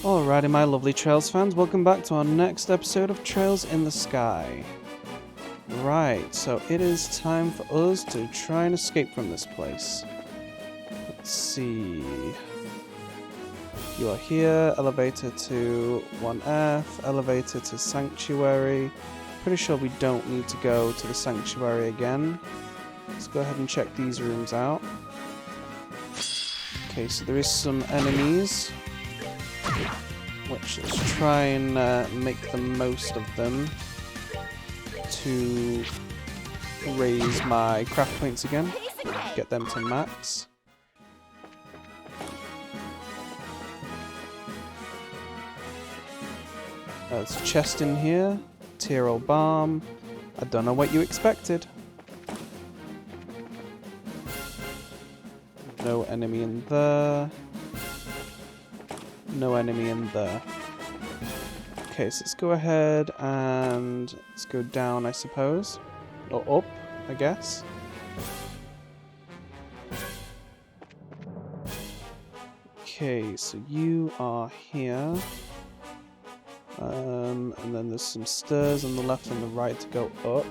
Alrighty, my lovely Trails fans, welcome back to our next episode of Trails in the Sky. Right, so it is time for us to try and escape from this place. Let's see. You are here, elevator to 1F, elevator to Sanctuary. Pretty sure we don't need to go to the Sanctuary again. Let's go ahead and check these rooms out. Okay, so there is some enemies, which let's try and make the most of them to raise my craft points again, get them to max. There's a chest in here, Tyrol Balm. I don't know what you expected. No enemy in there. No enemy in there. Okay, so let's go ahead and let's go down, I suppose. Or up, I guess. Okay, so you are here. And then there's some stairs on the left and the right to go up.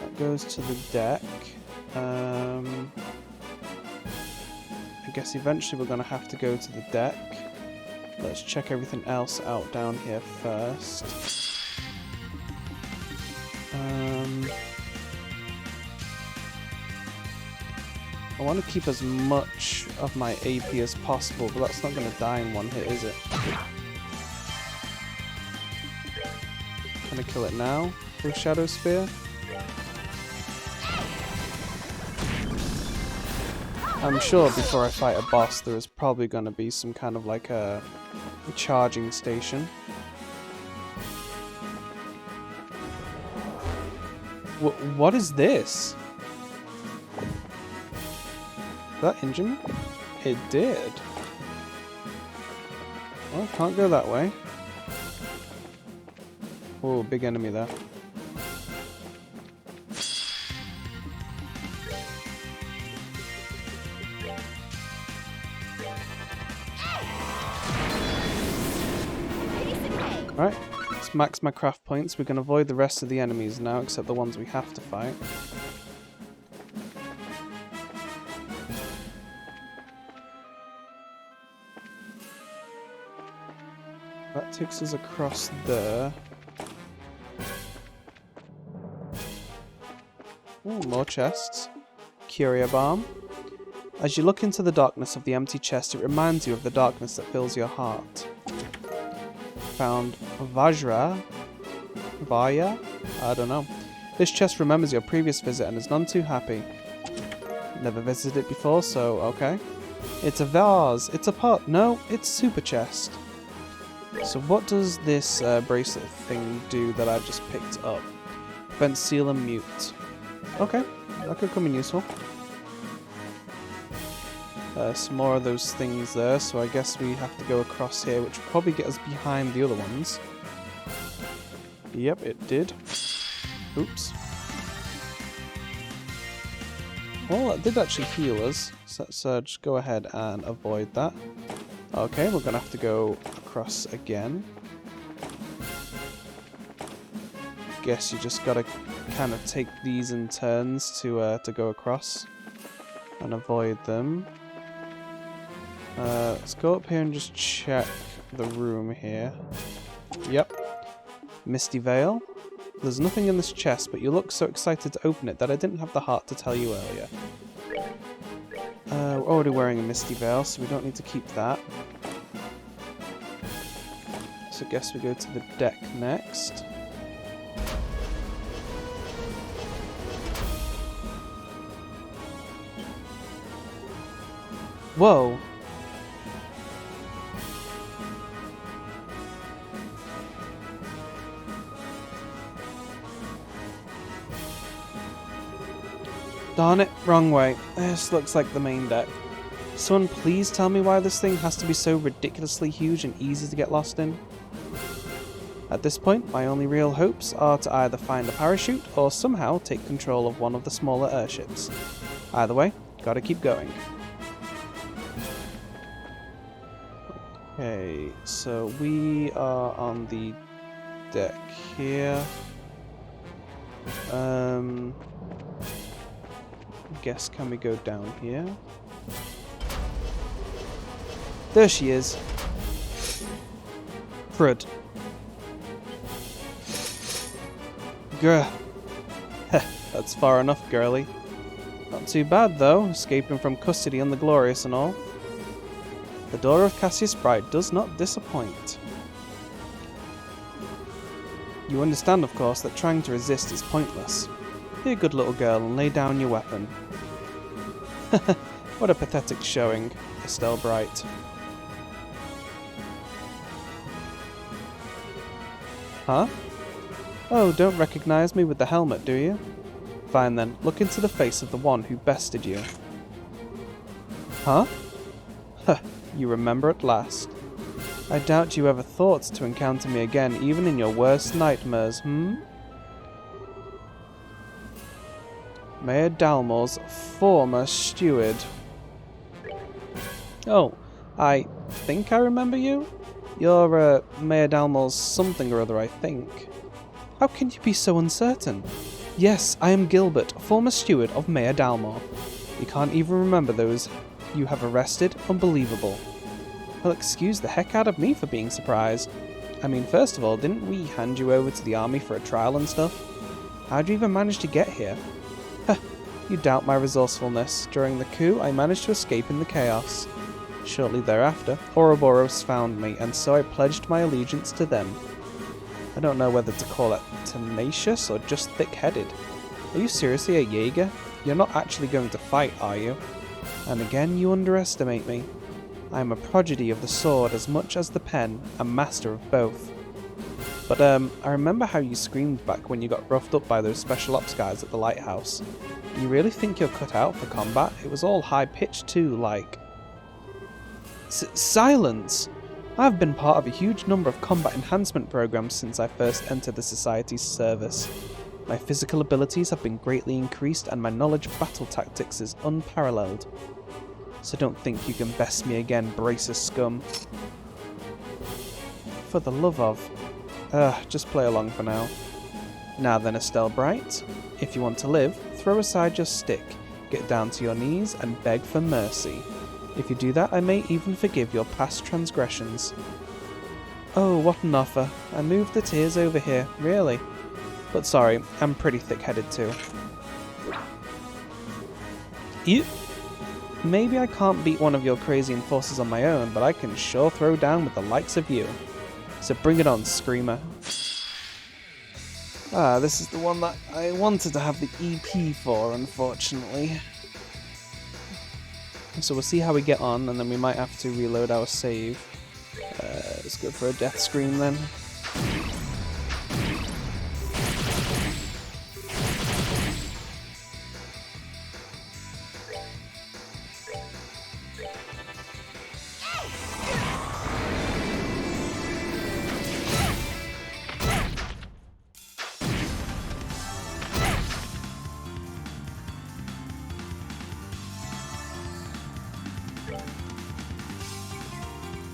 That goes to the deck. I guess eventually we're going to have to go to the deck. Let's check everything else out down here first. I want to keep as much of my AP as possible, but that's not going to die in one hit, is it? Can I kill it now with Shadow Spear? I'm sure before I fight a boss there is probably going to be some kind of like a charging station. What is this? That engine? It did. Well, can't go that way. Oh, big enemy there. Right, let's max my craft points. We can avoid the rest of the enemies now, except the ones we have to fight. That takes us across there. Ooh, more chests. Curia Balm. As you look into the darkness of the empty chest, it reminds you of the darkness that fills your heart. Found Vajra? Vaya? I don't know. This chest remembers your previous visit and is none too happy. Never visited it before, so okay. It's a vase. It's a pot. No, it's super chest. So what does this bracelet thing do that I've just picked up? Prevent, seal, and mute. Okay, that could come in useful. Some more of those things there, so I guess we have to go across here, which will probably get us behind the other ones. Yep, it did. Oops. Well, that did actually heal us, so let's just go ahead and avoid that. Okay, we're going to have to go across again. Guess you just got to kind of take these in turns to go across and avoid them. Let's go up here and just check the room here. Yep. Misty Veil. There's nothing in this chest, but you look so excited to open it that I didn't have the heart to tell you earlier. We're already wearing a Misty Veil, so we don't need to keep that. So I guess we go to the deck next. Whoa! Darn it, wrong way. This looks like the main deck. Someone please tell me why this thing has to be so ridiculously huge and easy to get lost in? At this point, my only real hopes are to either find a parachute or somehow take control of one of the smaller airships. Either way, gotta keep going. Okay, so we are on the deck here. Guess can we go down here? There she is. Crud. Grr. That's far enough, girly. Not too bad, though, escaping from custody on the Glorious and all. The daughter of Cassius Bright does not disappoint. You understand, of course, that trying to resist is pointless. Be a good little girl and lay down your weapon. What a pathetic showing, Estelle Bright. Huh? Oh, don't recognize me with the helmet, do you? Fine then, look into the face of the one who bested you. Huh? Huh, you remember at last. I doubt you ever thought to encounter me again, even in your worst nightmares, Mayor Dalmore's former steward. Oh, I think I remember you? You're, Mayor Dalmore's something or other, I think. How can you be so uncertain? Yes, I am Gilbert, former steward of Mayor Dalmore. You can't even remember those you have arrested? Unbelievable. Well, excuse the heck out of me for being surprised. I mean, first of all, didn't we hand you over to the army for a trial and stuff? How'd you even manage to get here? Huh, you doubt my resourcefulness. During the coup, I managed to escape in the chaos. Shortly thereafter, Ouroboros found me, and so I pledged my allegiance to them. I don't know whether to call it tenacious or just thick-headed. Are you seriously a Jaeger? You're not actually going to fight, are you? And again, you underestimate me. I am a prodigy of the sword as much as the pen, a master of both. But, I remember how you screamed back when you got roughed up by those special ops guys at the lighthouse. You really think you're cut out for combat? It was all high-pitched too, like... Silence! I've been part of a huge number of combat enhancement programs since I first entered the Society's service. My physical abilities have been greatly increased and my knowledge of battle tactics is unparalleled. So don't think you can best me again, bracer scum. For the love of... just play along for now. Now then, Estelle Bright, if you want to live, throw aside your stick, get down to your knees and beg for mercy. If you do that, I may even forgive your past transgressions. Oh, what an offer. I moved the tears over here, really. But sorry, I'm pretty thick-headed too. You... Maybe I can't beat one of your crazy enforcers on my own, but I can sure throw down with the likes of you. So bring it on, Screamer. Ah, this is the one that I wanted to have the EP for, unfortunately. So we'll see how we get on, and then we might have to reload our save. Let's go for a death scream then.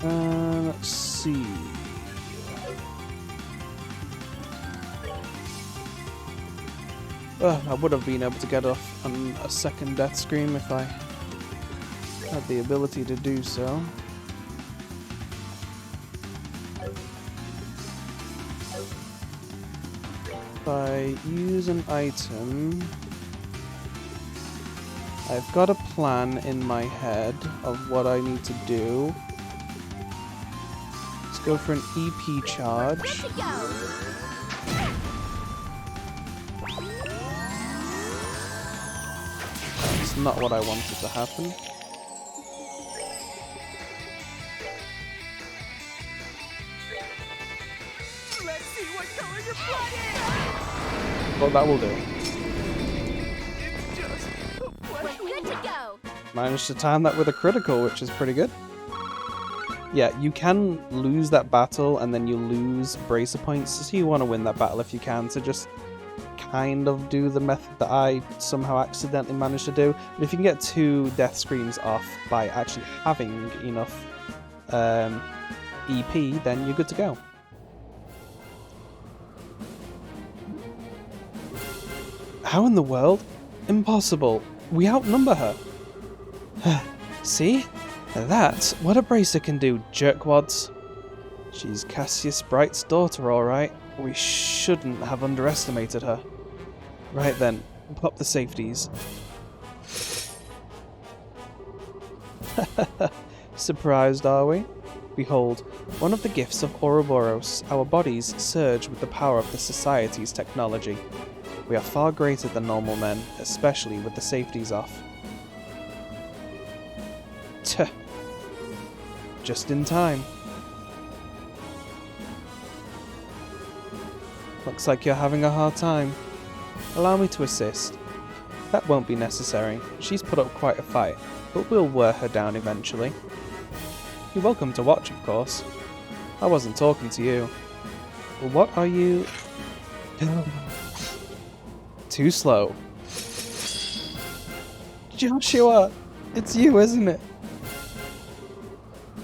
Let's see. I would have been able to get off on a second death scream if I had the ability to do so. If I use an item, I've got a plan in my head of what I need to do. Let's go for an EP charge. That's not what I wanted to happen. Let's see what color your blood is. Well, that will do. We're good to go. Managed to time that with a critical, which is pretty good. Yeah, you can lose that battle and then you lose bracer points, so you want to win that battle if you can, so just kind of do the method that I somehow accidentally managed to do. But if you can get 2 death screams off by actually having enough EP, then you're good to go. How in the world? Impossible. We outnumber her. See? That's what a bracer can do, jerkwads. She's Cassius Bright's daughter, alright. We shouldn't have underestimated her. Right then, pop the safeties. Surprised, are we? Behold, one of the gifts of Ouroboros, our bodies surge with the power of the Society's technology. We are far greater than normal men, especially with the safeties off. Tuh. Just in time. Looks like you're having a hard time. Allow me to assist. That won't be necessary. She's put up quite a fight, but we'll wear her down eventually. You're welcome to watch, of course. I wasn't talking to you. Well, what are you... Too slow. Joshua! It's you, isn't it?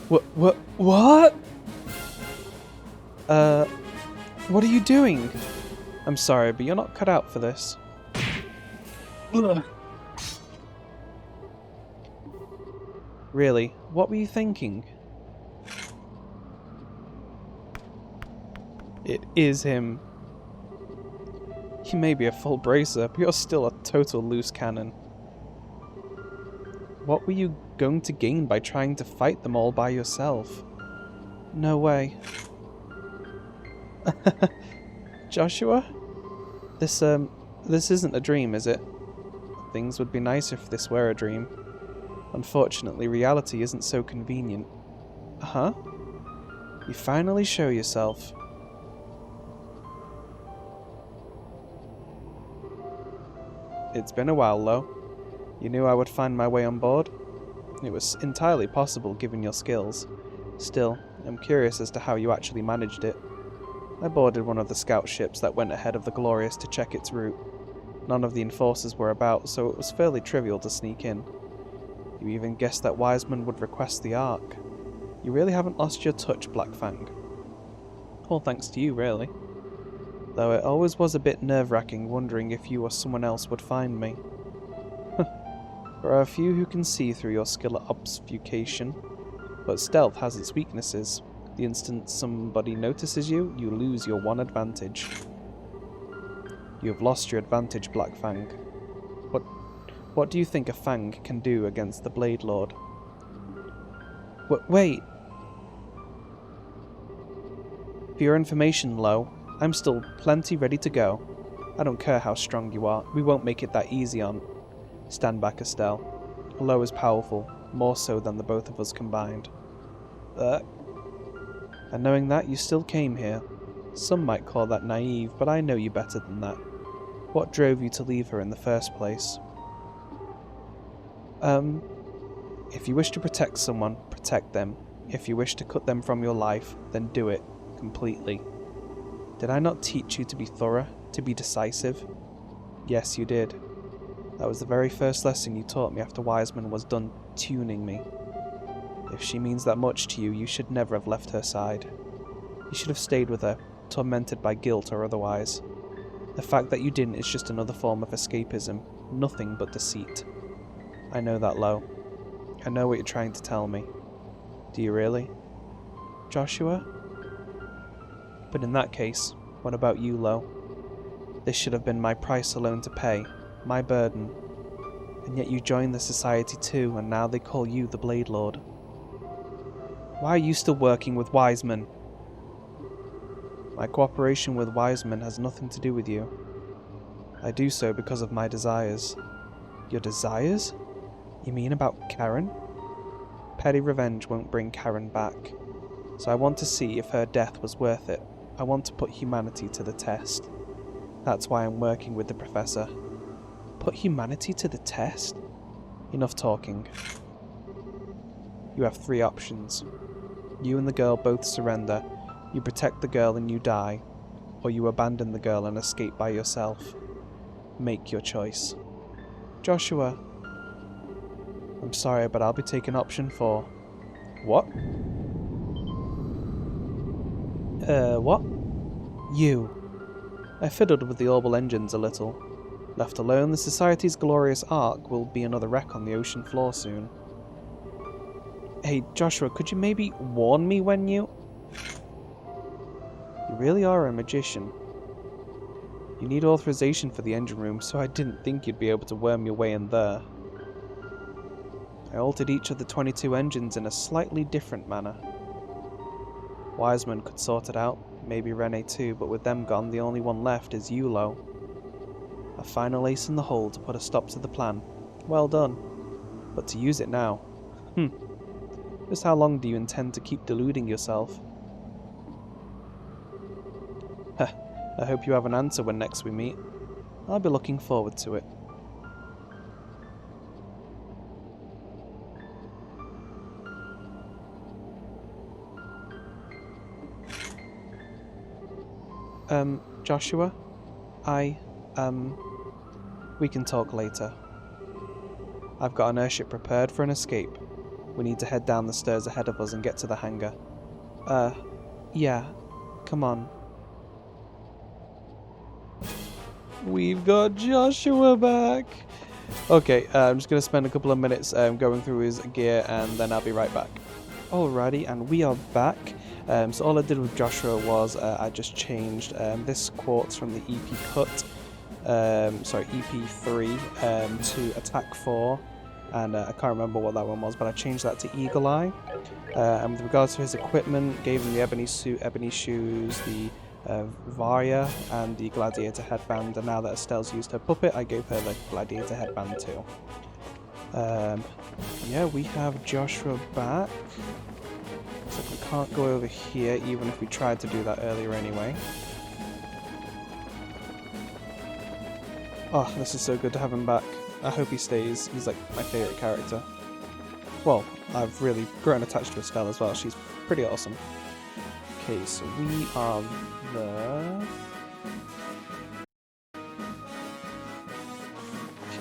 What? What are you doing? I'm sorry, but you're not cut out for this. Ugh. Really? What were you thinking? It is him. You may be a full bracer, but you're still a total loose cannon. What were you going to gain by trying to fight them all by yourself? No way. Joshua? This isn't a dream, is it? Things would be nicer if this were a dream. Unfortunately, reality isn't so convenient. Huh? You finally show yourself. It's been a while, Lo. You knew I would find my way on board? It was entirely possible given your skills. Still, I'm curious as to how you actually managed it. I boarded one of the scout ships that went ahead of the Glorious to check its route. None of the enforcers were about, so it was fairly trivial to sneak in. You even guessed that Wiseman would request the Ark. You really haven't lost your touch, Blackfang. All thanks to you, really. Though it always was a bit nerve-wracking wondering if you or someone else would find me. There are a few who can see through your skill at obfuscation, but stealth has its weaknesses. The instant somebody notices you, you lose your one advantage. You have lost your advantage, Blackfang. What do you think a Fang can do against the Blade Lord? Wait! For your information, Lo, I'm still plenty ready to go. I don't care how strong you are, we won't make it that easy on... Stand back, Estelle. Lo is powerful, more so than the both of us combined. And knowing that, you still came here. Some might call that naive, but I know you better than that. What drove you to leave her in the first place? If you wish to protect someone, protect them. If you wish to cut them from your life, then do it, completely. Did I not teach you to be thorough, to be decisive? Yes, you did. That was the very first lesson you taught me after Wiseman was done tuning me. If she means that much to you, you should never have left her side. You should have stayed with her, tormented by guilt or otherwise. The fact that you didn't is just another form of escapism, nothing but deceit. I know that, Lo. I know what you're trying to tell me. Do you really? Joshua? But in that case, what about you, Lo? This should have been my price alone to pay, my burden. And yet you joined the Society too, and now they call you the Blade Lord. Why are you still working with Wiseman? My cooperation with Wiseman has nothing to do with you. I do so because of my desires. Your desires? You mean about Karen? Petty revenge won't bring Karen back. So I want to see if her death was worth it. I want to put humanity to the test. That's why I'm working with the Professor. Put humanity to the test? Enough talking. You have 3 options. You and the girl both surrender, you protect the girl and you die, or you abandon the girl and escape by yourself. Make your choice. Joshua. I'm sorry, but I'll be taking option 4. What? What? You. I fiddled with the orbital engines a little. Left alone, the Society's glorious ark will be another wreck on the ocean floor soon. Hey, Joshua, could you maybe warn me when you... You really are a magician. You need authorization for the engine room, so I didn't think you'd be able to worm your way in there. I altered each of the 22 engines in a slightly different manner. Wiseman could sort it out, maybe Rene too, but with them gone, the only one left is Yulo. A final ace in the hole to put a stop to the plan. Well done. But to use it now. Just how long do you intend to keep deluding yourself? Heh, I hope you have an answer when next we meet. I'll be looking forward to it. Joshua? We can talk later. I've got an airship prepared for an escape. We need to head down the stairs ahead of us and get to the hangar. Yeah. Come on. We've got Joshua back! Okay, I'm just going to spend a couple of minutes going through his gear and then I'll be right back. Alrighty, and we are back. So all I did with Joshua was I just changed this quartz from the EP cut, EP3 to attack 4, and I can't remember what that one was, but I changed that to Eagle Eye. And with regards to his equipment, gave him the ebony suit, ebony shoes, the Varya, and the gladiator headband. And now that Estelle's used her puppet, I gave her the gladiator headband too. Yeah, we have Joshua back. Looks like we can't go over here, even if we tried to do that earlier anyway. Oh, this is so good to have him back. I hope he stays. He's like my favourite character. Well, I've really grown attached to Estelle as well. She's pretty awesome. Okay, so we are there.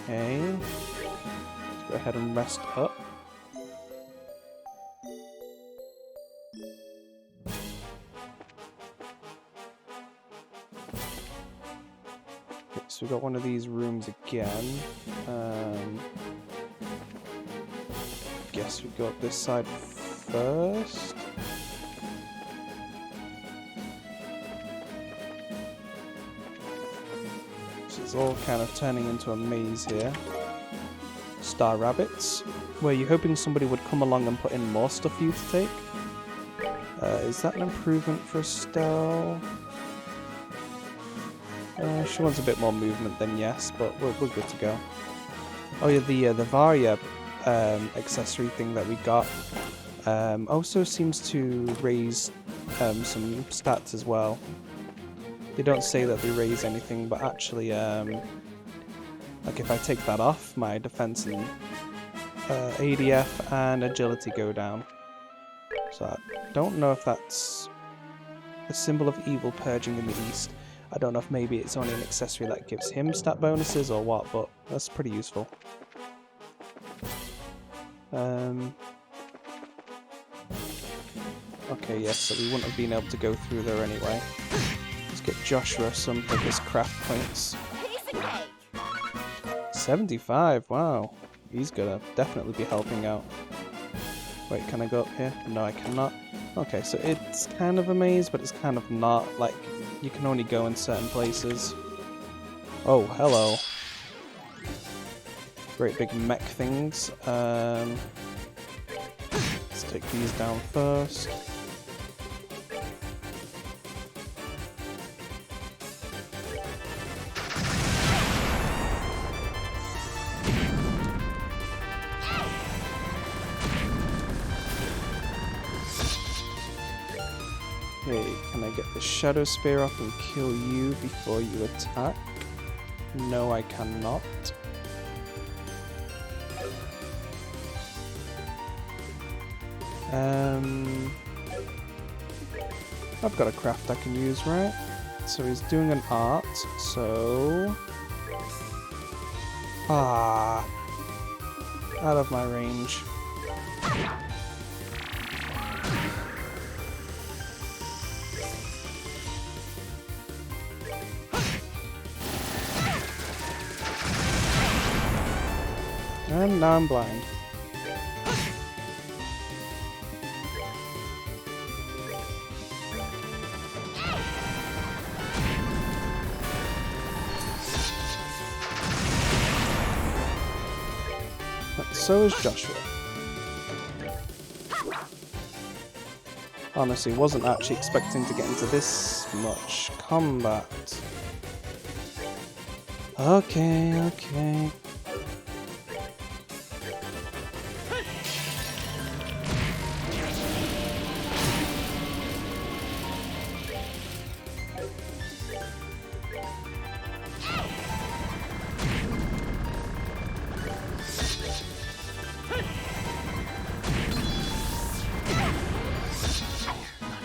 Okay. Let's go ahead and rest up. So we've got one of these rooms again. Guess we go up this side first. So it's all kind of turning into a maze here. Star rabbits. Were you hoping somebody would come along and put in more stuff for you to take? Is that an improvement for Estelle? She wants a bit more movement than yes, but we're good to go. Oh yeah, the Varya accessory thing that we got also seems to raise some stats as well. They don't say that they raise anything, but actually, like if I take that off, my defense and ADF and agility go down. So I don't know if that's a symbol of evil purging in the east. I don't know if maybe it's only an accessory that gives him stat bonuses or what, but that's pretty useful. Okay, yes, so we wouldn't have been able to go through there anyway. Let's get Joshua some of his craft points. 75, wow. He's gonna definitely be helping out. Wait, can I go up here? No, I cannot. Okay, so it's kind of a maze, but it's kind of not. Like, you can only go in certain places. Oh, hello. Great big mech things. Let's take these down first. Okay, can I get the Shadow Spear off and kill you before you attack? No, I cannot. I've got a craft I can use, right? So he's doing an art, so... out of my range. And now I'm blind. But so is Joshua. Honestly, wasn't actually expecting to get into this much combat. Okay, okay.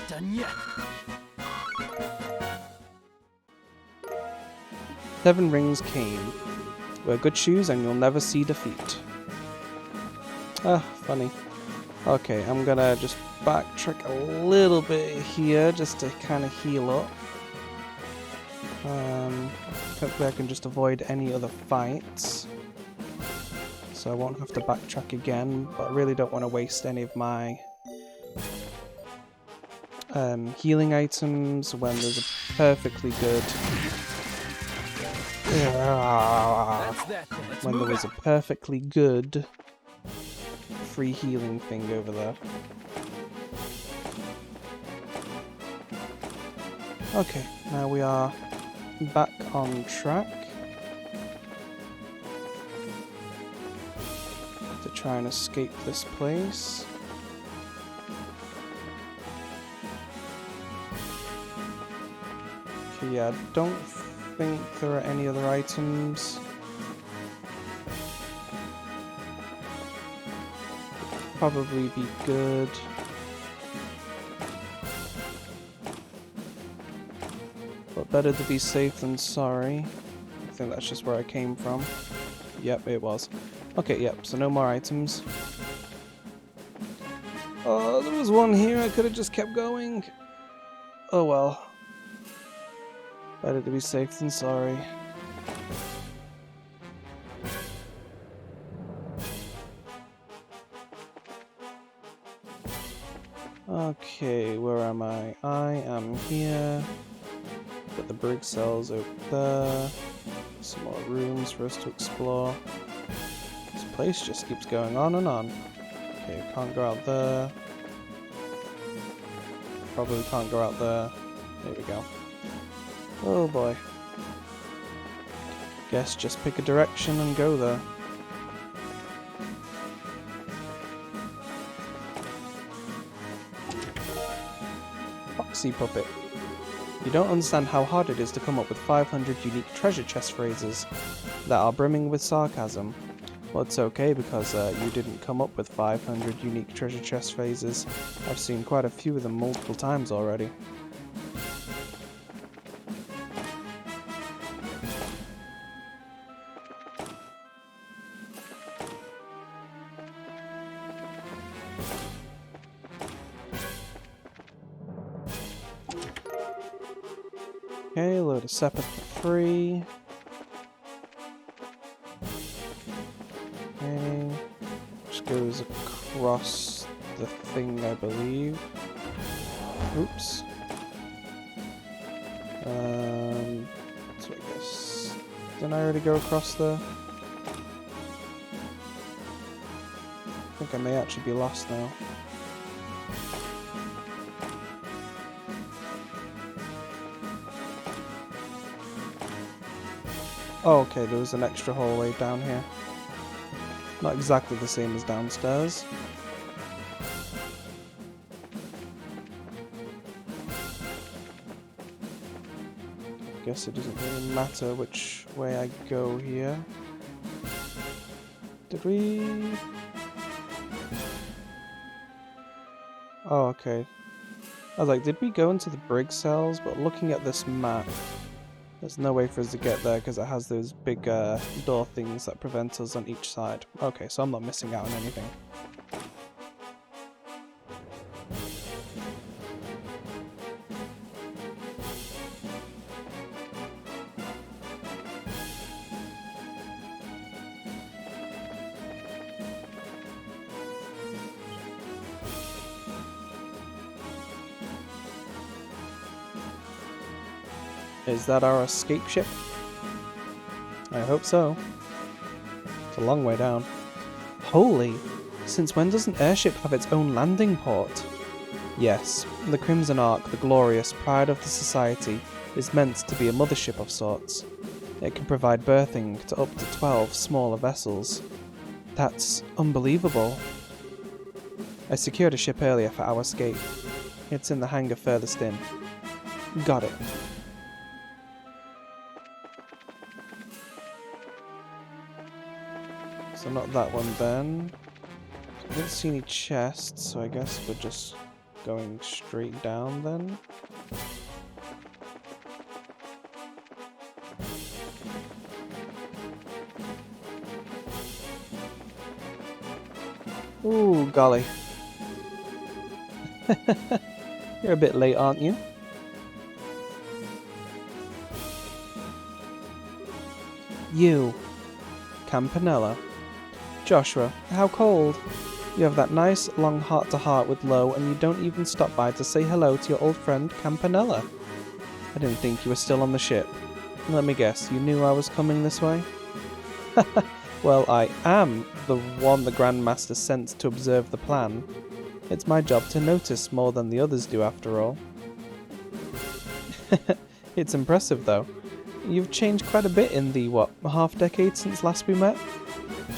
Done yet. 7 rings came. Wear good shoes and you'll never see defeat. Ah, funny. Okay, I'm gonna just backtrack a little bit here just to kind of heal up. Hopefully I can just avoid any other fights. So I won't have to backtrack again, but I really don't want to waste any of my healing items when there's a perfectly good... That's that. Then. Let's when there move was a out. perfectly good free healing thing over there. Okay, now we are back on track to try and escape this place. Okay, yeah, I don't think there are any other items. Probably be good. But better to be safe than sorry. I think that's just where I came from. Yep, it was. Okay, yep, so no more items. Oh, there was one here, I could have just kept going. Oh well. Better to be safe than sorry. Okay, where am I? I am here. Got the brig cells over there. Some more rooms for us to explore. This place just keeps going on and on. Okay, we can't go out there. Probably can't go out there. There we go. Oh boy. Guess just pick a direction and go there. Foxy Puppet. You don't understand how hard it is to come up with 500 unique treasure chest phrases that are brimming with sarcasm. Well, it's okay because you didn't come up with 500 unique treasure chest phrases. I've seen quite a few of them multiple times already. Okay, load a Sepith for free. Okay, which goes across the thing, I believe. Oops. So I guess... Didn't I already go across there? I think I may actually be lost now. Oh, okay, there was an extra hallway down here. Not exactly the same as downstairs. Guess it doesn't really matter which way I go here. Did we... Oh, okay. I was like, did we go into the brig cells? But looking at this map, there's no way for us to get there because it has those big door things that prevent us on each side. Okay, so I'm not missing out on anything. Is that our escape ship? I hope so. It's a long way down. Holy! Since when does an airship have its own landing port? Yes, the Crimson Ark, the glorious pride of the Society, is meant to be a mothership of sorts. It can provide berthing to up to 12 smaller vessels. That's unbelievable. I secured a ship earlier for our escape. It's in the hangar furthest in. Got it. So not that one then. I didn't see any chests, so I guess we're just going straight down then. Ooh, golly. You're a bit late, aren't you? You. Campanella. Joshua, how cold. You have that nice, long heart-to-heart with Lo, and you don't even stop by to say hello to your old friend Campanella. I didn't think you were still on the ship. Let me guess, you knew I was coming this way? Well, I am the one the Grandmaster sent to observe the plan. It's my job to notice more than the others do, after all. It's impressive, though. You've changed quite a bit in the, half-decade since last we met?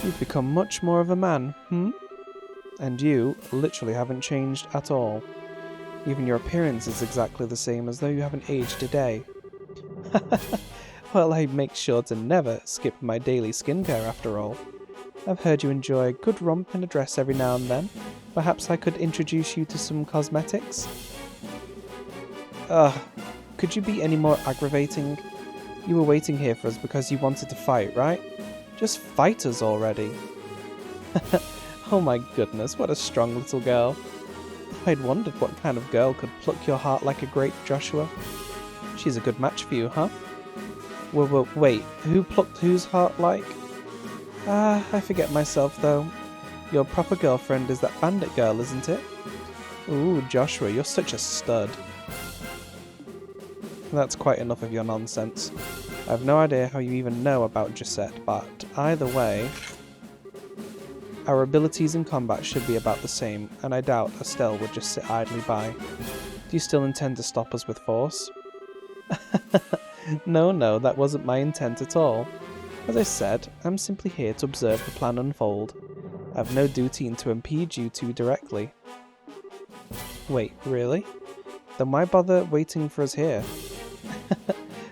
You've become much more of a man, And you literally haven't changed at all. Even your appearance is exactly the same, as though you haven't aged a day. Well, I make sure to never skip my daily skincare after all. I've heard you enjoy a good romp in a dress every now and then. Perhaps I could introduce you to some cosmetics? Ugh, could you be any more aggravating? You were waiting here for us because you wanted to fight, right? Just fight us already. Oh my goodness, what a strong little girl. I'd wondered what kind of girl could pluck your heart like a grape, Joshua. She's a good match for you, huh? Wait, who plucked whose heart like? I forget myself though. Your proper girlfriend is that bandit girl, isn't it? Ooh, Joshua, you're such a stud. That's quite enough of your nonsense. I have no idea how you even know about Gisette, but either way, our abilities in combat should be about the same, and I doubt Estelle would just sit idly by. Do you still intend to stop us with force? No, that wasn't my intent at all. As I said, I'm simply here to observe the plan unfold. I have no duty to impede you two directly. Wait, really? Then why bother waiting for us here?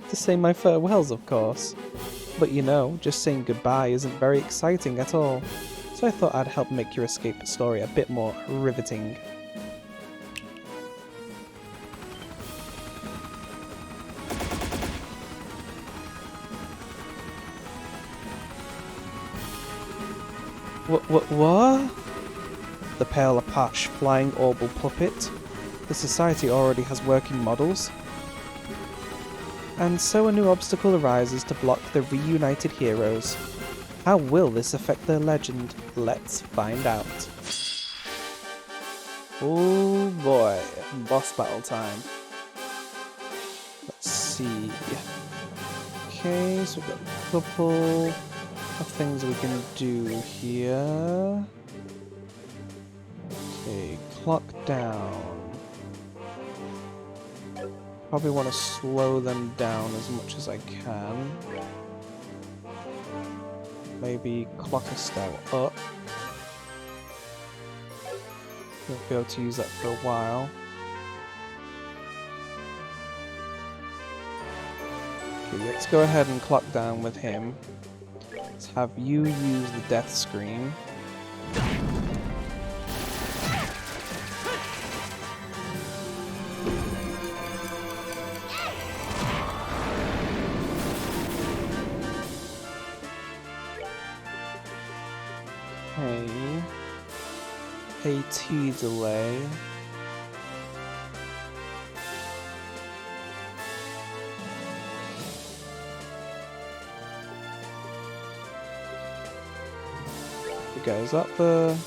To say my farewells, of course. But you know, just saying goodbye isn't very exciting at all. So I thought I'd help make your escape story a bit more riveting. What? The pale Apache flying orbital puppet? The Society already has working models? And so a new obstacle arises to block the Reunited heroes. How will this affect their legend? Let's find out. Oh boy, boss battle time. Let's see. Okay, so we've got a couple of things we can do here. Okay, clock down. Probably want to slow them down as much as I can. Maybe clock Estelle up. Won't be able to use that for a while. Okay, let's go ahead and clock down with him. Let's have you use the death scream. AT delay. Okay, is that the...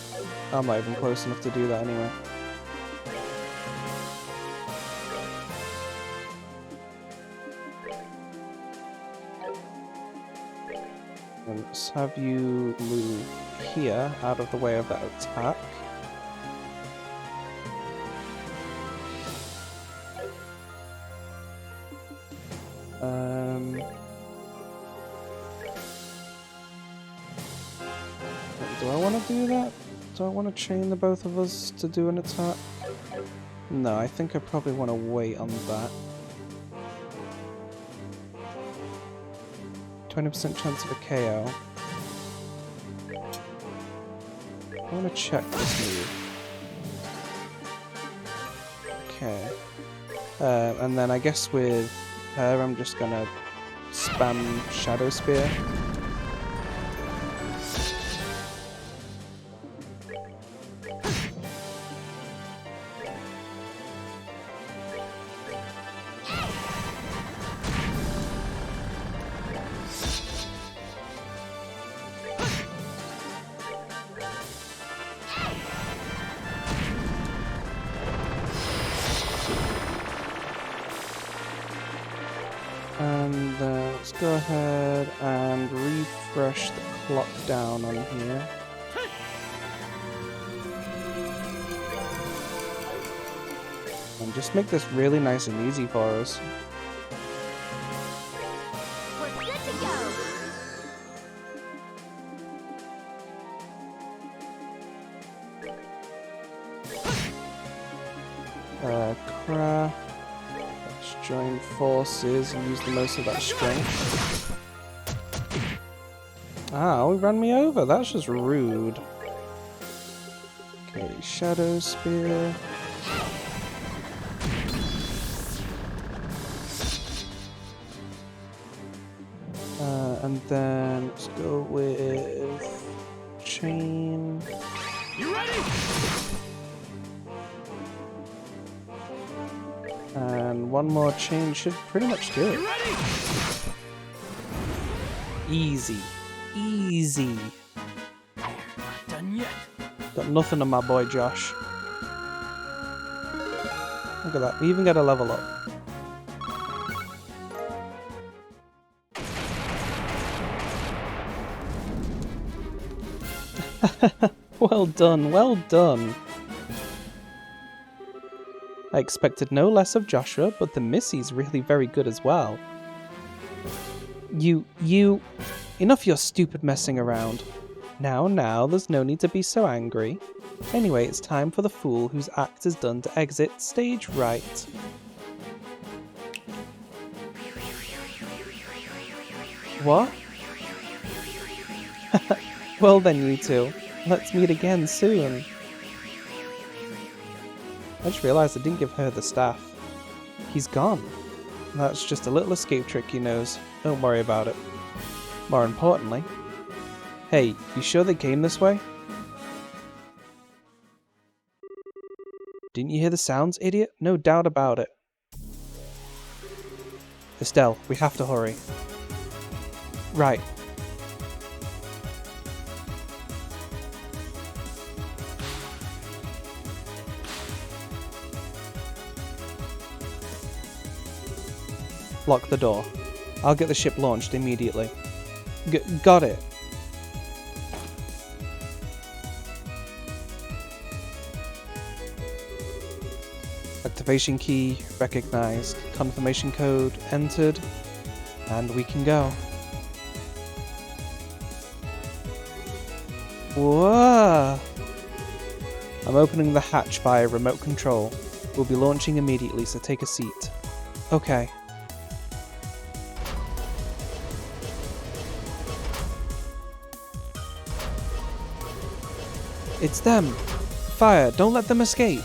I'm not even close enough to do that anyway. And let's have you move here, out of the way of that attack. Do I want to do that? Do I want to chain the both of us to do an attack? No, I think I probably want to wait on that. 20% chance of a KO. I want to check this move. Okay. And then I guess with her, I'm just gonna spam Shadow Spear. And let's go ahead and refresh the clock down on here. And just make this really nice and easy for us. We're good to go. Craft. Let's join forces and use the most of that strength. Ah, he ran me over. That's just rude. Okay, Shadow Spear. And then let's go with chain. You ready? And one more chain should pretty much do it. You ready? Easy. Easy. Not done yet. Got nothing on my boy Josh. Look at that. We even got a level up. Well done, well done. I expected no less of Joshua, but the Missy's really very good as well. Enough your stupid messing around. Now, there's no need to be so angry. Anyway, it's time for the fool whose act is done to exit stage right. What? Well then, you two. Let's meet again soon. I just realised I didn't give her the staff. He's gone. That's just a little escape trick he knows. Don't worry about it. More importantly... Hey, you sure they came this way? Didn't you hear the sounds, idiot? No doubt about it. Estelle, we have to hurry. Right. Lock the door. I'll get the ship launched immediately. Got it. Activation key recognized. Confirmation code entered. And we can go. Whoa! I'm opening the hatch via remote control. We'll be launching immediately, so take a seat. Okay. It's them! Fire! Don't let them escape!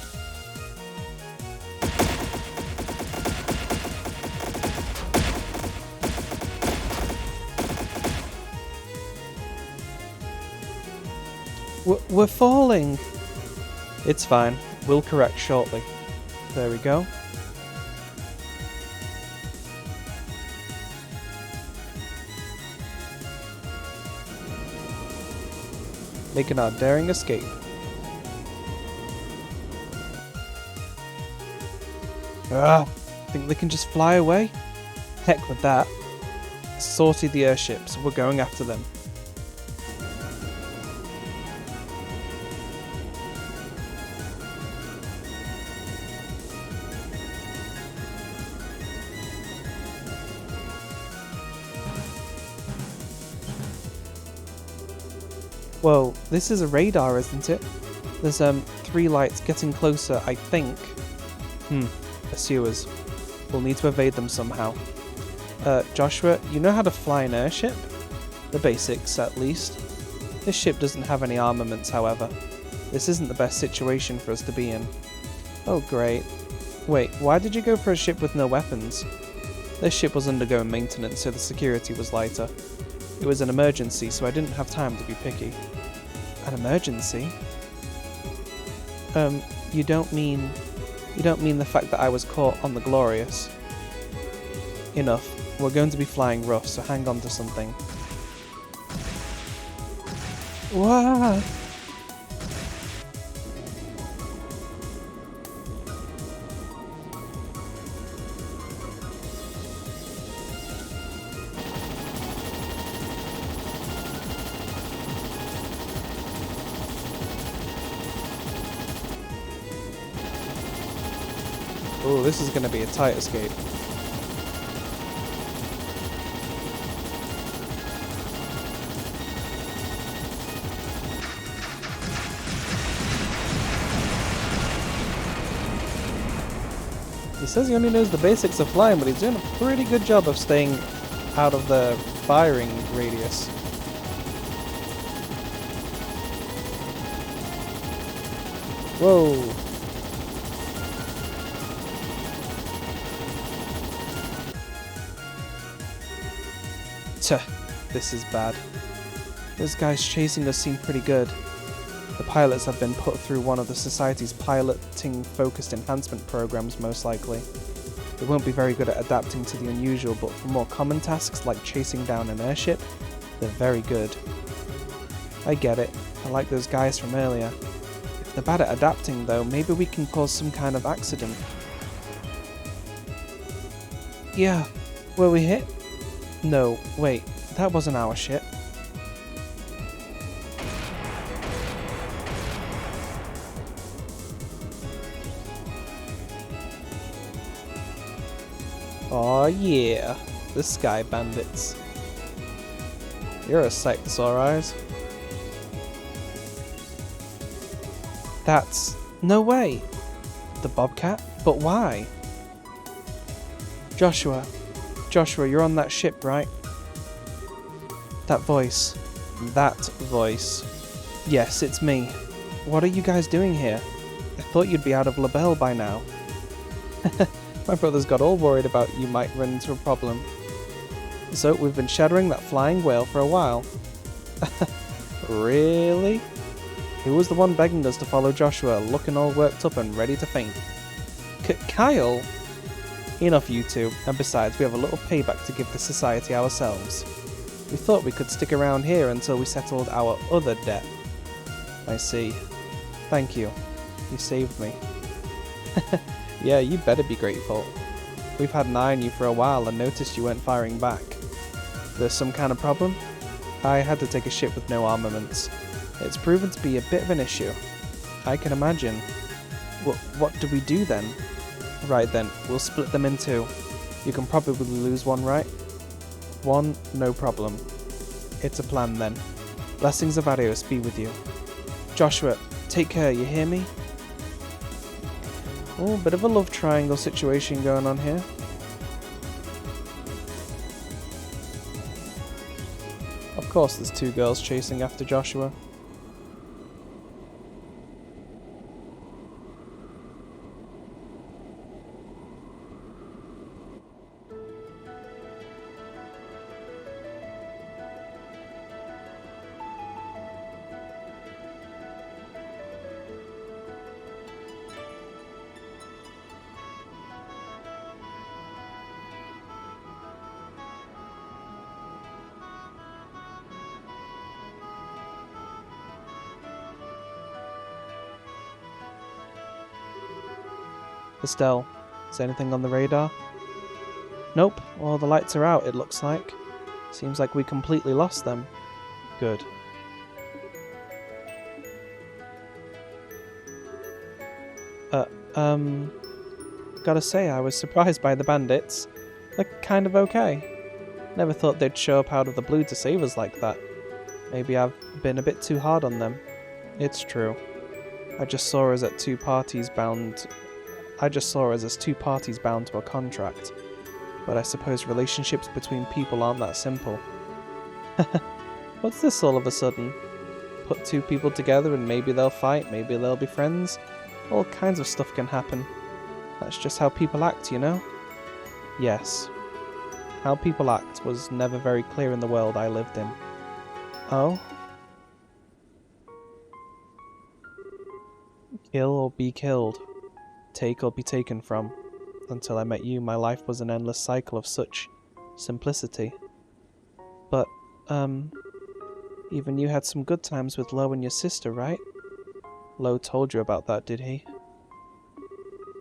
We're falling! It's fine. We'll correct shortly. There we go. Making our daring escape. Think they can just fly away? Heck with that. Sorted the airships, we're going after them. Whoa, this is a radar, isn't it? There's 3 lights getting closer, I think. Pursuers. We'll need to evade them somehow. Joshua, you know how to fly an airship? The basics, at least. This ship doesn't have any armaments, however. This isn't the best situation for us to be in. Oh, great. Wait, why did you go for a ship with no weapons? This ship was undergoing maintenance, so the security was lighter. It was an emergency, so I didn't have time to be picky. An emergency? You don't mean the fact that I was caught on the Glorious? Enough. We're going to be flying rough, so hang on to something. Wah! Oh, this is going to be a tight escape. He says he only knows the basics of flying, but he's doing a pretty good job of staying out of the firing radius. Whoa! Tuh, this is bad. Those guys chasing us seem pretty good. The pilots have been put through one of the Society's piloting-focused enhancement programs, most likely. They won't be very good at adapting to the unusual, but for more common tasks like chasing down an airship, they're very good. I get it. I like those guys from earlier. If they're bad at adapting, though, maybe we can cause some kind of accident. Yeah. Were we hit? No, wait. That wasn't our ship. Aw yeah, the Sky Bandits. You're a sight for sore eyes. That's... no way! The Bobcat? But why? Joshua, you're on that ship, right? That voice. Yes, it's me. What are you guys doing here? I thought you'd be out of LaBelle by now. My brothers got all worried about you might run into a problem. So we've been shadowing that flying whale for a while. Really? Who was the one begging us to follow Joshua, looking all worked up and ready to faint? Kyle? Enough you two, and besides we have a little payback to give the Society ourselves. We thought we could stick around here until we settled our other debt. I see. Thank you. You saved me. Yeah, you better be grateful. We've had an eye on you for a while and noticed you weren't firing back. There's some kind of problem? I had to take a ship with no armaments. It's proven to be a bit of an issue. I can imagine. What do we do then? Right then, we'll split them in two. You can probably lose one, right? One, no problem. It's a plan then. Blessings of Arios be with you. Joshua, take care, you hear me? Oh, bit of a love triangle situation going on here. Of course there's two girls chasing after Joshua. Estelle, is there anything on the radar? Nope, all the lights are out, it looks like. Seems like we completely lost them. Good. Gotta say, I was surprised by the bandits. They're kind of okay. Never thought they'd show up out of the blue to save us like that. Maybe I've been a bit too hard on them. It's true. I just saw us as two parties bound to a contract. But I suppose relationships between people aren't that simple. What's this all of a sudden? Put two people together and maybe they'll fight, maybe they'll be friends. All kinds of stuff can happen. That's just how people act, you know? Yes. How people act was never very clear in the world I lived in. Oh? Kill or be killed. Take or be taken from. Until I met you, my life was an endless cycle of such simplicity. But, even you had some good times with Lo and your sister, right? Lo told you about that, did he?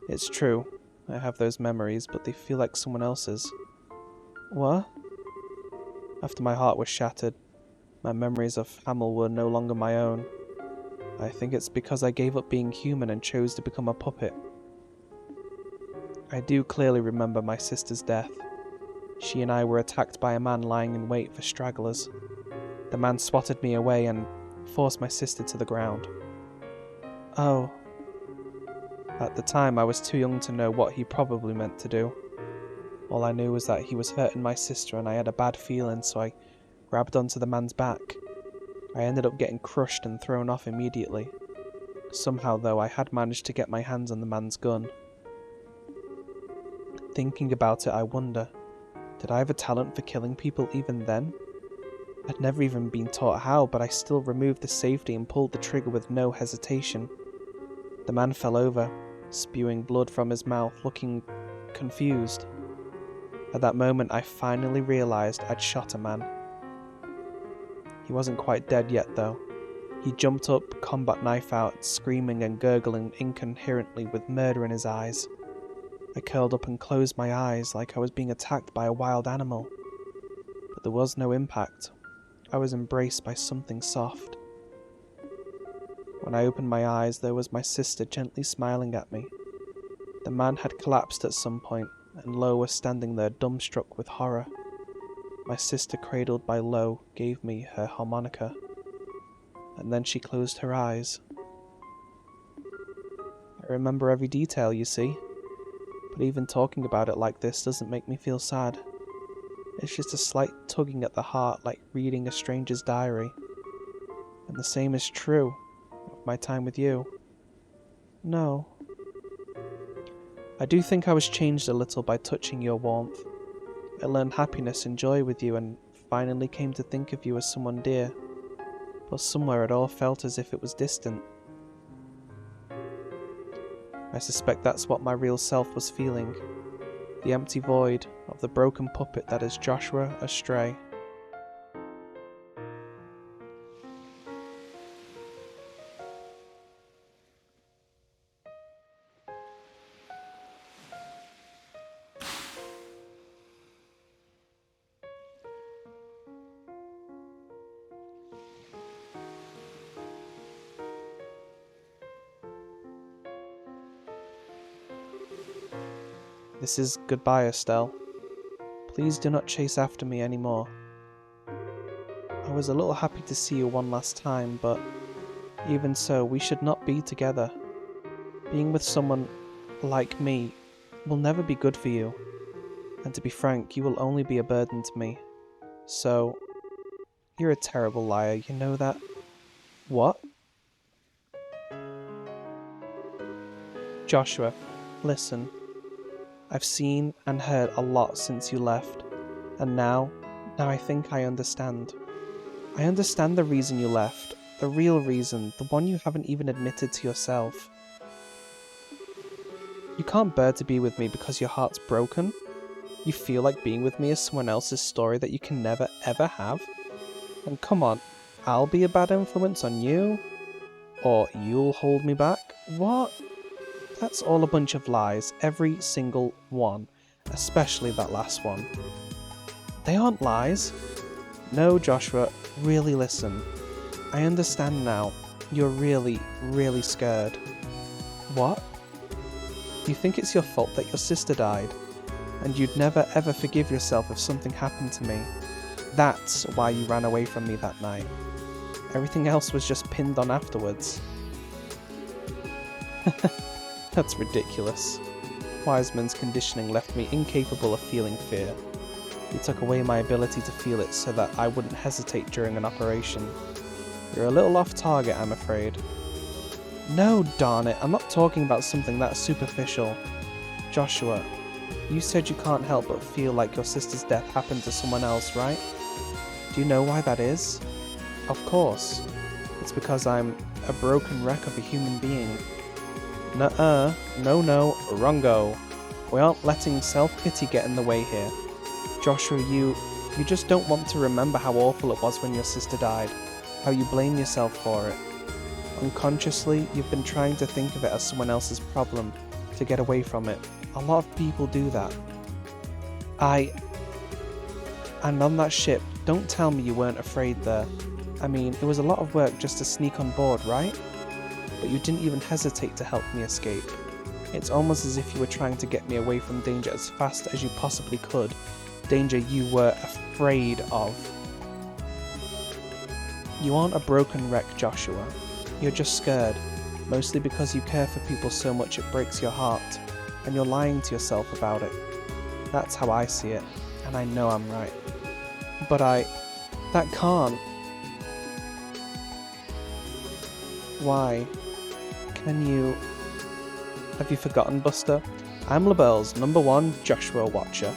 It's true. I have those memories, but they feel like someone else's. What? After my heart was shattered, my memories of Hamel were no longer my own. I think it's because I gave up being human and chose to become a puppet. I do clearly remember my sister's death. She and I were attacked by a man lying in wait for stragglers. The man swatted me away and forced my sister to the ground. Oh. At the time, I was too young to know what he probably meant to do. All I knew was that he was hurting my sister and I had a bad feeling, so I grabbed onto the man's back. I ended up getting crushed and thrown off immediately. Somehow, though, I had managed to get my hands on the man's gun. Thinking about it, I wonder, did I have a talent for killing people even then? I'd never even been taught how, but I still removed the safety and pulled the trigger with no hesitation. The man fell over, spewing blood from his mouth, looking confused. At that moment, I finally realized I'd shot a man. He wasn't quite dead yet, though. He jumped up, combat knife out, screaming and gurgling incoherently with murder in his eyes. I curled up and closed my eyes like I was being attacked by a wild animal. But there was no impact. I was embraced by something soft. When I opened my eyes, there was my sister gently smiling at me. The man had collapsed at some point, and Lo was standing there dumbstruck with horror. My sister, cradled by Lo, gave me her harmonica, and then she closed her eyes. I remember every detail, you see, but even talking about it like this doesn't make me feel sad. It's just a slight tugging at the heart, like reading a stranger's diary. And the same is true of my time with you. No. I do think I was changed a little by touching your warmth. I learned happiness and joy with you and finally came to think of you as someone dear. But somewhere it all felt as if it was distant. I suspect that's what my real self was feeling. The empty void of the broken puppet that is Joshua astray. This is goodbye, Estelle. Please do not chase after me anymore. I was a little happy to see you one last time, but even so, we should not be together. Being with someone like me will never be good for you. And to be frank, you will only be a burden to me. So, you're a terrible liar, you know that? What? Joshua, listen. I've seen and heard a lot since you left, and now I think I understand. I understand the reason you left, the real reason, the one you haven't even admitted to yourself. You can't bear to be with me because your heart's broken? You feel like being with me is someone else's story that you can never ever have? And come on, I'll be a bad influence on you? Or you'll hold me back? What? That's all a bunch of lies, every single one, especially that last one. They aren't lies. No, Joshua, really listen. I understand now. You're really, really scared. What? You think it's your fault that your sister died, and you'd never ever forgive yourself if something happened to me. That's why you ran away from me that night. Everything else was just pinned on afterwards. That's ridiculous. Wiseman's conditioning left me incapable of feeling fear. He took away my ability to feel it so that I wouldn't hesitate during an operation. You're a little off target, I'm afraid. No, darn it, I'm not talking about something that superficial. Joshua, you said you can't help but feel like your sister's death happened to someone else, right? Do you know why that is? Of course. It's because I'm a broken wreck of a human being. Nuh-uh. No, wrongo. We aren't letting self-pity get in the way here. Joshua, you just don't want to remember how awful it was when your sister died. How you blame yourself for it. Unconsciously, you've been trying to think of it as someone else's problem, to get away from it. A lot of people do that. And on that ship, don't tell me you weren't afraid there. I mean, it was a lot of work just to sneak on board, right? But you didn't even hesitate to help me escape. It's almost as if you were trying to get me away from danger as fast as you possibly could. Danger you were afraid of. You aren't a broken wreck, Joshua. You're just scared, mostly because you care for people so much it breaks your heart, and you're lying to yourself about it. That's how I see it, and I know I'm right. But that can't. Why? Have you forgotten, Buster? I'm LaBelle's #1 Joshua Watcher.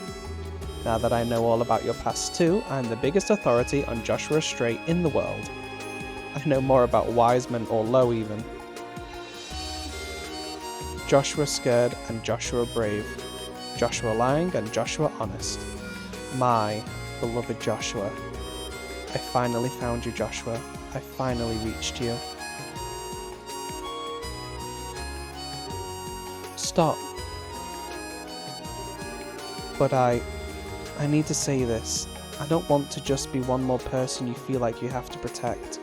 Now that I know all about your past too, I'm the biggest authority on Joshua Strait in the world. I know more about Wiseman or Lowe even. Joshua Scared and Joshua Brave. Joshua Lying and Joshua Honest. My beloved Joshua. I finally found you, Joshua. I finally reached you. Stop. But I need to say this. I don't want to just be one more person you feel like you have to protect.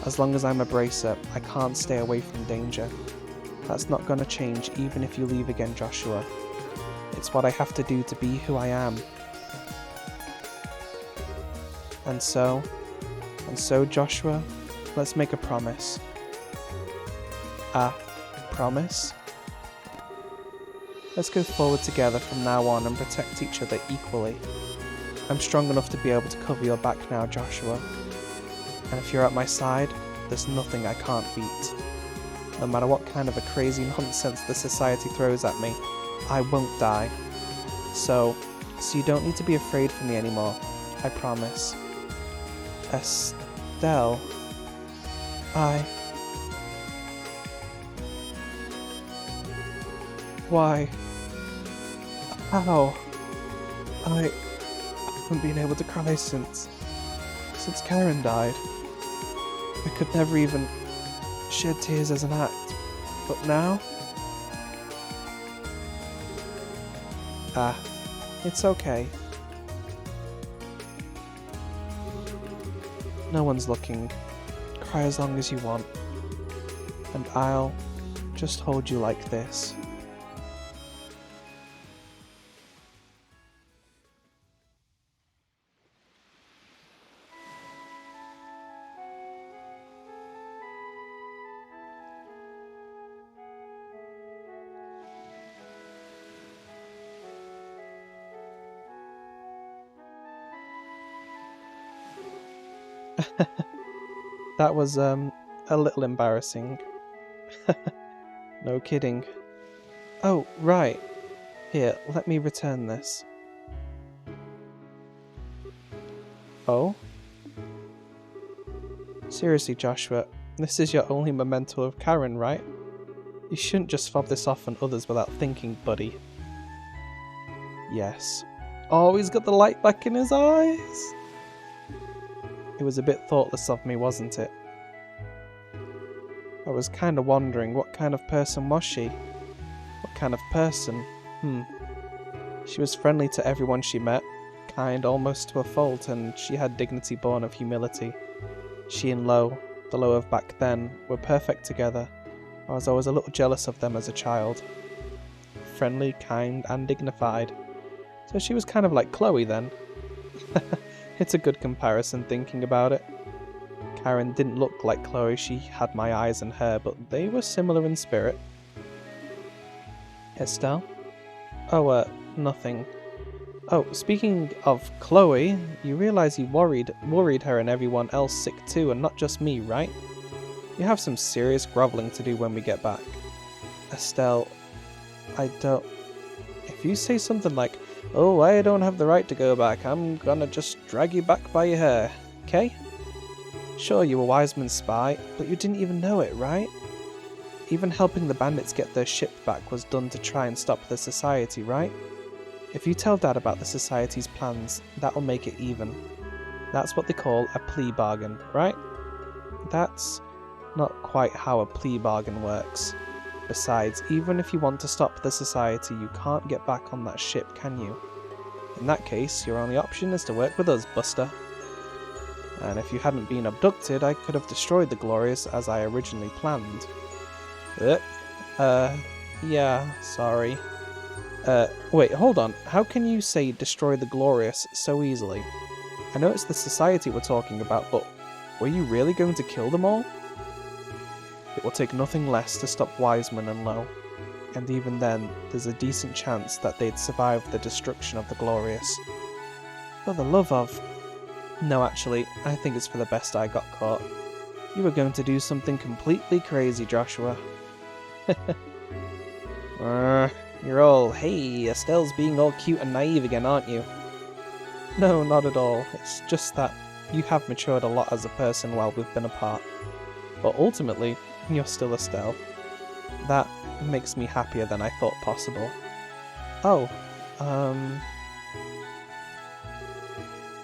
As long as I'm a bracer, I can't stay away from danger. That's not gonna change even if you leave again, Joshua. It's what I have to do to be who I am. And so, Joshua, let's make a promise. A promise? Let's go forward together from now on and protect each other equally. I'm strong enough to be able to cover your back now, Joshua. And if you're at my side, there's nothing I can't beat. No matter what kind of a crazy nonsense the society throws at me, I won't die. So you don't need to be afraid for me anymore. I promise. Estelle. Why? How? I haven't been able to cry since Karen died. I could never even shed tears as an act, but now? It's okay. No one's looking. Cry as long as you want. And I'll just hold you like this. That was, a little embarrassing. No kidding. Oh, right. Here, let me return this. Oh? Seriously, Joshua, this is your only memento of Karen, right? You shouldn't just fob this off on others without thinking, buddy. Yes. Oh, he's got the light back in his eyes! It was a bit thoughtless of me, wasn't it? I was kind of wondering, what kind of person was she? What kind of person? She was friendly to everyone she met, kind almost to a fault, and she had dignity born of humility. She and Lowe, the Lowe of back then, were perfect together. I was always a little jealous of them as a child. Friendly, kind, and dignified. So she was kind of like Chloe then. It's a good comparison thinking about it. Karen didn't look like Chloe, she had my eyes and hair, but they were similar in spirit. Estelle? Oh, nothing. Oh, speaking of Chloe, you realise you worried her and everyone else sick too, and not just me, right? You have some serious grovelling to do when we get back. Estelle, I don't... If you say something like, oh, I don't have the right to go back, I'm gonna just drag you back by your hair, okay? Sure, you were Wiseman's spy, but you didn't even know it, right? Even helping the bandits get their ship back was done to try and stop the Society, right? If you tell Dad about the Society's plans, that'll make it even. That's what they call a plea bargain, right? That's not quite how a plea bargain works. Besides, even if you want to stop the Society, you can't get back on that ship, can you? In that case, your only option is to work with us, Buster. And if you hadn't been abducted, I could have destroyed the Glorious as I originally planned. Yeah, sorry. Wait, hold on. How can you say destroy the Glorious so easily? I know it's the Society we're talking about, but were you really going to kill them all? It will take nothing less to stop Wiseman and Lowe, and even then, there's a decent chance that they'd survive the destruction of the Glorious. For the love of... No, actually, I think it's for the best I got caught. You were going to do something completely crazy, Joshua. You're all, hey, Estelle's being all cute and naive again, aren't you? No, not at all. It's just that you have matured a lot as a person while we've been apart. But ultimately, you're still Estelle. That makes me happier than I thought possible. Oh,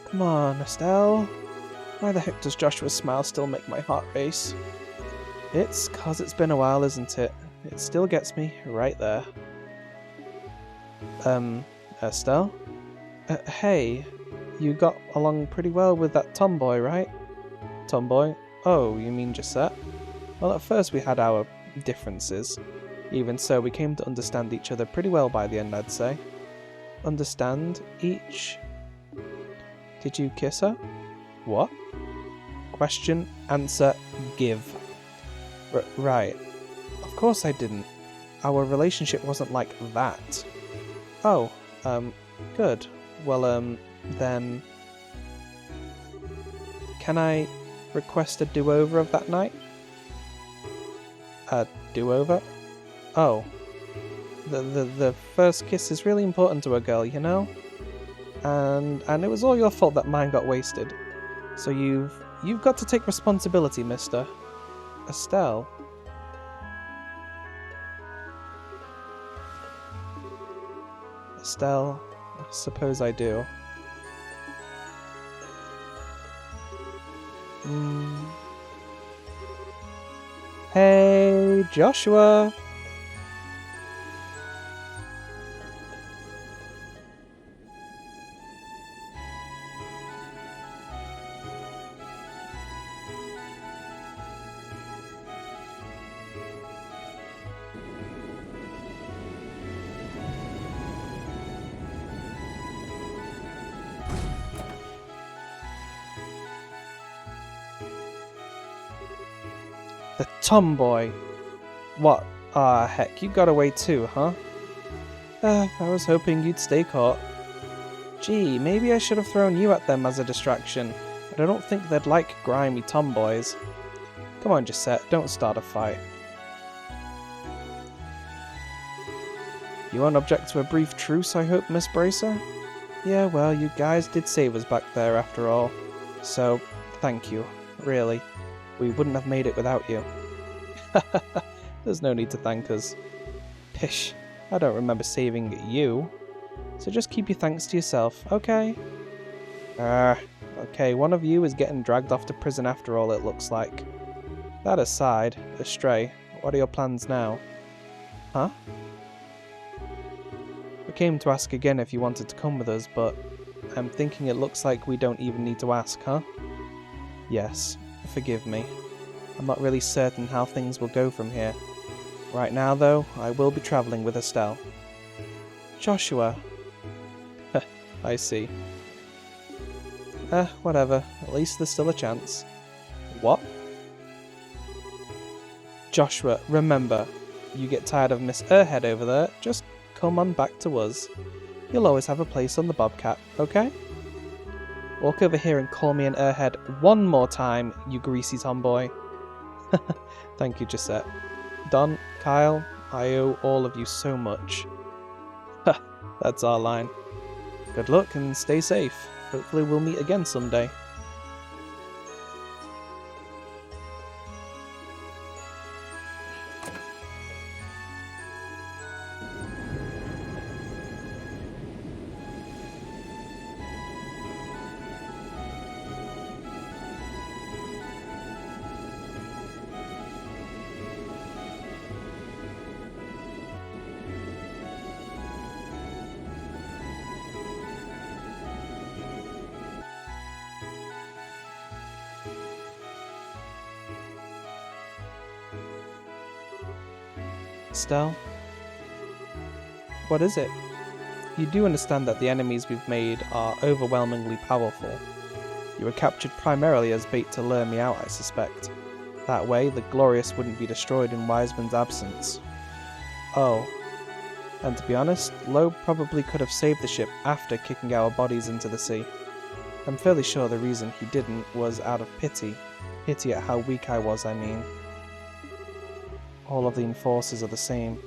come on, Estelle. Why the heck does Joshua's smile still make my heart race? It's 'cause it's been a while, isn't it? It still gets me right there. Estelle? Hey, you got along pretty well with that tomboy, right? Tomboy? Oh, you mean Gisette? Well, at first we had our differences. Even so, we came to understand each other pretty well by the end, I'd say. Understand each... Did you kiss her? What? Question, answer, give. Right. Of course I didn't. Our relationship wasn't like that. Oh, good. Well, then... Can I request a do-over of that night? A do-over? Oh. The first kiss is really important to a girl, you know? And it was all your fault that mine got wasted. So you've got to take responsibility, mister. Estelle? Estelle, I suppose I do. Hey, Joshua! The tomboy. What? Ah, heck, you got away too, huh? I was hoping you'd stay caught. Gee, maybe I should have thrown you at them as a distraction, but I don't think they'd like grimy tomboys. Come on, Gisette, don't start a fight. You won't object to a brief truce, I hope, Miss Bracer? Yeah, well, you guys did save us back there after all. So, thank you, really. We wouldn't have made it without you. There's no need to thank us. Pish, I don't remember saving you. So just keep your thanks to yourself, okay? Okay, one of you is getting dragged off to prison after all, it looks like. That aside, Astray, what are your plans now? Huh? We came to ask again if you wanted to come with us, but I'm thinking it looks like we don't even need to ask, huh? Yes. Forgive me. I'm not really certain how things will go from here. Right now, though, I will be travelling with Estelle. Joshua. I see. Whatever. At least there's still a chance. What? Joshua, remember, you get tired of Miss Airhead over there, just come on back to us. You'll always have a place on the Bobcat, okay? Walk over here and call me an Airhead one more time, you greasy tomboy. Thank you, Gisette. Don, Kyle, I owe all of you so much. Ha, that's our line. Good luck and stay safe. Hopefully we'll meet again someday. Estelle? What is it? You do understand that the enemies we've made are overwhelmingly powerful. You were captured primarily as bait to lure me out, I suspect. That way, the Glorious wouldn't be destroyed in Wiseman's absence. Oh. And to be honest, Loeb probably could have saved the ship after kicking our bodies into the sea. I'm fairly sure the reason he didn't was out of pity. Pity at how weak I was, I mean. All of the Enforcers are the same.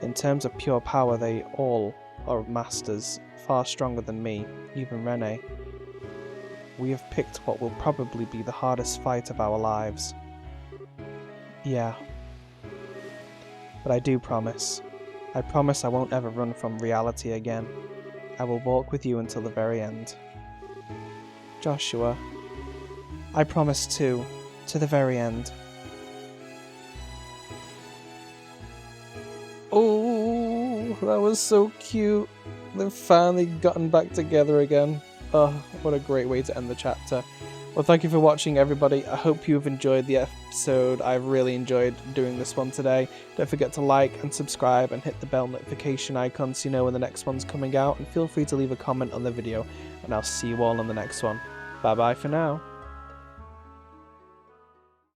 In terms of pure power, they all are masters, far stronger than me, even Rene. We have picked what will probably be the hardest fight of our lives. Yeah. But I do promise. I promise I won't ever run from reality again. I will walk with you until the very end. Joshua. I promise too, to the very end. Oh, that was so cute. They've finally gotten back together again. Oh, what a great way to end the chapter. Well, thank you for watching, everybody. I hope you've enjoyed the episode. I've really enjoyed doing this one today. Don't forget to like and subscribe and hit the bell notification icon so you know when the next one's coming out. And feel free to leave a comment on the video. And I'll see you all on the next one. Bye bye for now.